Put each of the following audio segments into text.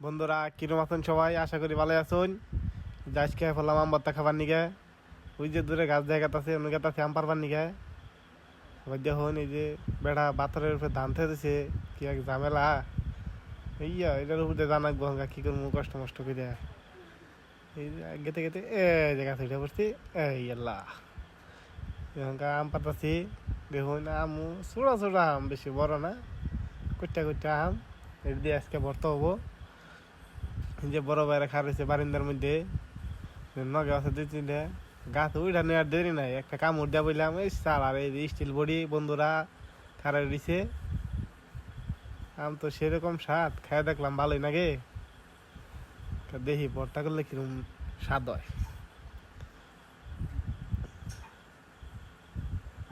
বন্ধুরা কিরম আছেন সবাই? আশা করি ভালো আছেন। যাইস খেয়ে ফেললাম আম ভর্তা খাবার নিগে। ওই যে দূরে গাছ দেখা আছে অন্য গাছ আম পারবার নিগে। এবার দেখুন এই যে বেড়া বাতরের উপরে ধান থেতেছে, কি এক ঝামেলা। এটার উপরে জানাকবো কি করবো কষ্ট মষ্ট করে। এই যে গেতে গেতে এই যে গাছ উঠে পড়ছি। এই আল্লাহ, এখনকার আম পাতাছি। দেখুন আম ছোড়া ছোড়া আম, বেশি বড় না, কুট্টা কুট্টা আম। এটা দিয়ে আজকে ভর্তা হবো। যে বড় বাইরে খার হয়েছে বারিন্দার মধ্যে, নগে আছে দুই তিনটে গাছ উঠা নেওয়ার দেরি নাই। একটা কামড় দেওয়া বললাম, এই চাল আর এই স্টিল বডি বন্ধুরা খারা দিছে। আম তো সেরকম স্বাদ, খাই দেখলাম ভালোই নাগে। দেখি ভর্তা করলে কিরকম স্বাদ হয়।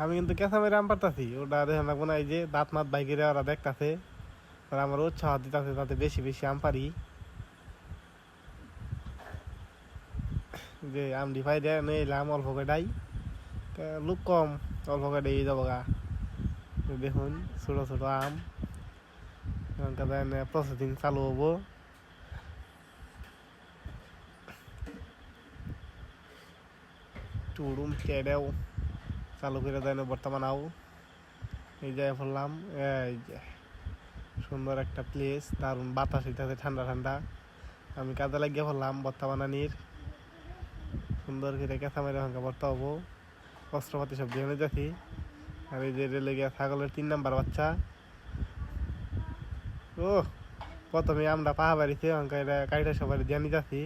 আমি কিন্তু কেঁচা মেরে আম পারতাছি, ওটা দেখে লাগবো না। এই যে দাঁত মাত বাইকের ওরা দেখতাছে, ওরা আমার উৎসাহ দিতেছে তাতে বেশি বেশি আম পারি। যে আম ডিফাই দেয় নিয়ে এলাম অল্প কটাই, লোক কম, অল্প কটাই যাবো গা। দেখুন ছোট ছোট আম, প্রসেসিং চালু হবো। টুরুম কেডেও চালু করে দেয় বর্তমান আও। এই যে বললাম, এই যে সুন্দর একটা প্লেস, দারুণ বাতাস হইতেছে ঠান্ডা ঠান্ডা। আমি কাজে লাগিয়ে বললাম ভর্তা বানানির। সুন্দর করে কেঁচা মেরে ভাঙ্গা ভর্তা হবো। অস্ত্রপাতি সব দিয়ে যাচ্ছি। আর এই যে রেলে গিয়া ছাগলের 3 নাম্বার বাচ্চা। ও প্রথমে আমরা পাহা বাড়িতে এটা কাইটা সবাই দিয়ে নিয়ে যাচ্ছি।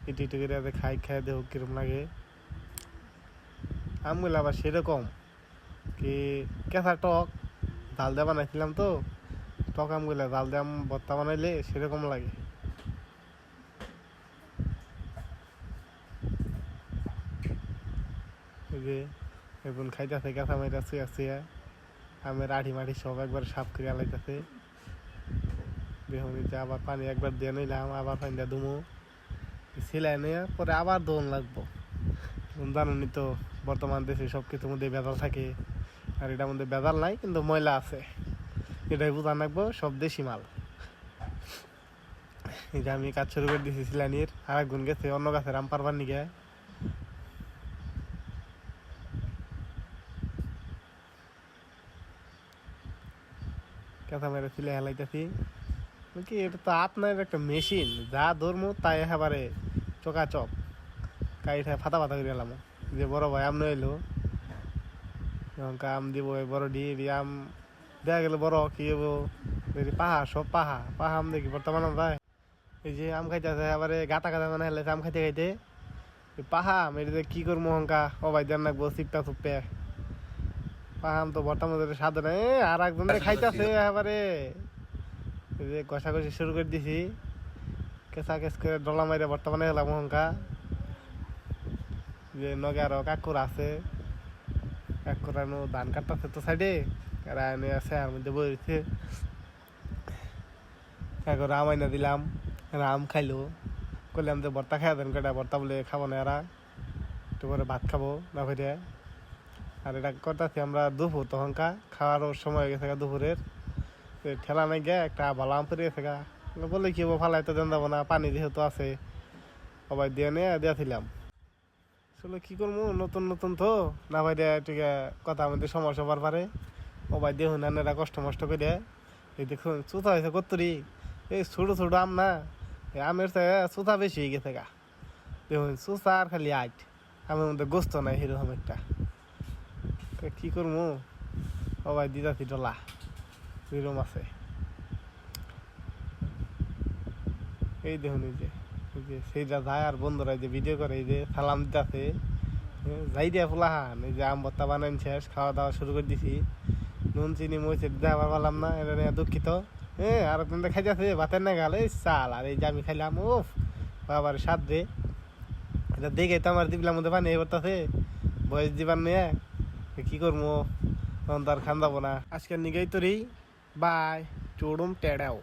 ইটু ইটু করে খাই খাই দেহ কিরম লাগে। আমগুলো আবার সেরকম কি কেঁচা টক জাল দিয়ে বানাইছিলাম তো, টক আমগুলো জাল দিয়ে আম ভর্তা বানাইলে সেরকম লাগে। এই যে এখন খাইতেছে কেঁচা মাইটা চুয়া চুয়া, আমের আঠি মাটি সব একবার সাফ করে আলাইতেছে। দেখুন আবার পানি একবার দিয়ে নিলাম, আবার পানি দিয়ে ধুমো সিলাই নিয়ে পরে আবার দোন লাগবো। জানুনি তো বর্তমান দেশে সব কিছুর মধ্যে ভেজাল থাকে, আর এটার মধ্যে ভেজাল নাই কিন্তু ময়লা আছে, এটাই বোঝা লাগবো। সব দেশি মাল। এই যে আমি কাজ শুরু করে দিয়েছি সিলানির, আর একজন গেছে অন্য গাছের আম পারবার নিগে। কেঁচা মেরে সিলাই হেলাইতেছি কি, এটা তো আপনার একটা মেশিন, যা ধর্ম তাই একেবারে চকাচক কাইটা ফাতা ফাতা করে এলাম। যে বড় ভাই আম নইলো, আম দিব বড় দিয়ে আম দেখা গেলে বড় কি হবো। পাহা সব পাহা পাহা আম দেখি বর্তমান যায়। এই যে আম খাইতেছে এবারে গাতা গাতা মানে হেলেছে আম খাইতে খাইতে। পাহা আম এটা কি করবো হংকা অবাই দেন রাখবো চিপটা চুপে। পাহা আম তো বর্তমান স্বাদ নেই। আর একজন খাইতেছে এবারে, এই যে কষাকষি শুরু করে দিছি। কেঁচা কেঁচ করে ডলা মাইরে বর্তমানে হলাম হংকা। যে নগে আরো কাকুর আছে, কাকুরানো ধান কাটতেছে তো সাইডে, এরা এনে আছে আর মধ্যে বইছে। কাকুর আম আইনা দিলাম, এরা আম খাইলো। করলাম যে ভর্তা খাই দেন, কটা ভর্তা বলে খাবো না এরা, একটু করে ভাত খাবো না ভেটে। আর এটা করতেছি আমরা দুপুর, তখনকা খাওয়ারও সময় হয়ে গেছে দুপুরের। ঠেলা নাই গে একটা ভালো আম পেরে গেছে গা, বলে কি হবো ফালাই তো দেন যাবো না, পানি যেহেতু আছে সবাই দিয়ে নিয়ে দিয়েছিলাম। আসলে কি করবো, নতুন নতুন তো না ভাই দেয় ঠিক কথা আমাদের সমস্যা হবার পারে। ও ভাই দেখুন এরা কষ্ট মষ্ট করে। এই দেখুন চুথা হয়েছে কত্তরি, এই ছোটো ছোটো আম না, এই আমের চেয়ে চুথা বেশি হয়ে গেছে গা। দেখুন চুথা আর খালি আইট, আমের মধ্যে গোস্ত নাই সেরকম একটা। কি করবো, ও ভাই দিদাছি ডলা এরকম আছে। এই দেখুন এই যে সেইটা যায় আর বন্ধুরা যে ভিডিও করে, এই যে সালাম দিতেছে যাই দিয়া ফুলাহান। এই যে আম ভর্তা বানান শেষ, খাওয়া দাওয়া শুরু করে দিছি। নুন চিনি মরিচ দিতে আবার পারলাম না, এটা নিয়ে দুঃখিত। আর একদিন খাইতেছে ভাতের না গেল এই চাল, আর এই যে আমি খাইলাম ও বাবার স্বাদ রে। এটা দেখে তো আমার দিবলার মধ্যে পানি করতেছে, বয়স দিবার নিয়ে কি করবো, তখন তো আর খান যাবো না। আজকের নিগেই তোরই বাই, চুড়ুম টেড়াও।